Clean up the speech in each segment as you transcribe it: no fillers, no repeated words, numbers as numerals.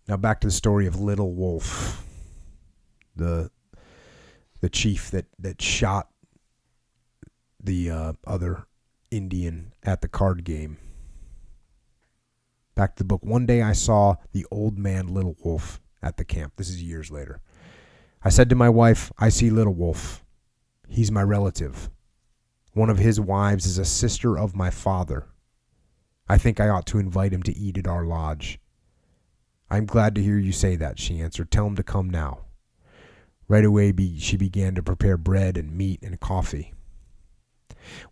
Now back to the story of Little Wolf, the chief that shot the other Indian at the card game. Back to the book. One day I saw the old man Little Wolf at the camp. This is years later. I said to my wife, I see Little Wolf. He's my relative. One of his wives is a sister of my father. I think I ought to invite him to eat at our lodge. I'm glad to hear you say that, she answered. Tell him to come now. Right away, she began to prepare bread and meat and coffee.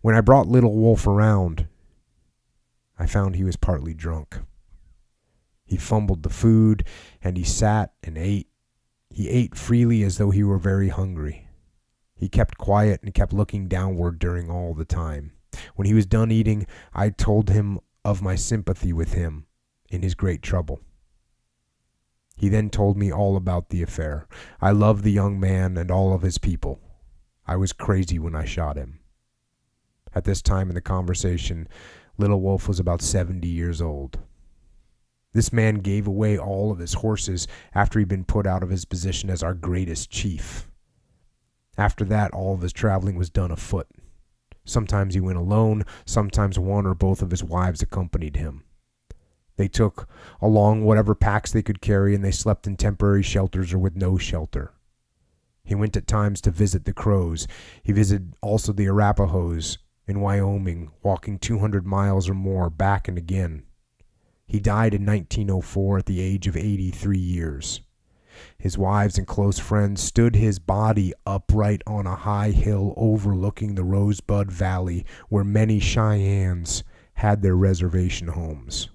When I brought Little Wolf around, I found he was partly drunk. He fumbled the food, and he sat and ate. He ate freely as though he were very hungry. He kept quiet and kept looking downward during all the time. When he was done eating, I told him of my sympathy with him in his great trouble. He then told me all about the affair. I loved the young man and all of his people. I was crazy when I shot him. At this time in the conversation, Little Wolf was about 70 years old. This man gave away all of his horses after he'd been put out of his position as our greatest chief. After that, all of his traveling was done afoot. Sometimes he went alone, sometimes one or both of his wives accompanied him. They took along whatever packs they could carry, and they slept in temporary shelters or with no shelter. He went at times to visit the Crows. He visited also the Arapahoes in Wyoming, walking 200 miles or more back and again. He died in 1904 at the age of 83 years. His wives and close friends stood his body upright on a high hill overlooking the Rosebud Valley, where many Cheyennes had their reservation homes.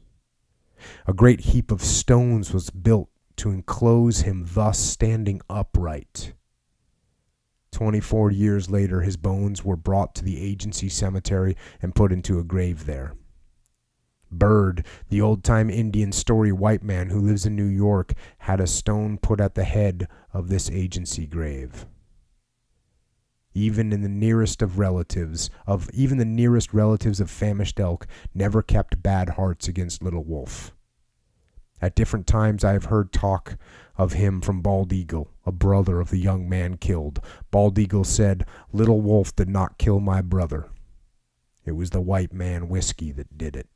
A great heap of stones was built to enclose him, thus standing upright. 24 years later, his bones were brought to the agency cemetery and put into a grave there. Bird, the old-time Indian story white man who lives in New York, had a stone put at the head of this agency grave. Even the nearest relatives of famished elk never kept bad hearts against Little Wolf. At different times I have heard talk of him from Bald Eagle, a brother of the young man killed. Bald Eagle said, Little Wolf did not kill my brother. It was the white man whiskey that did it.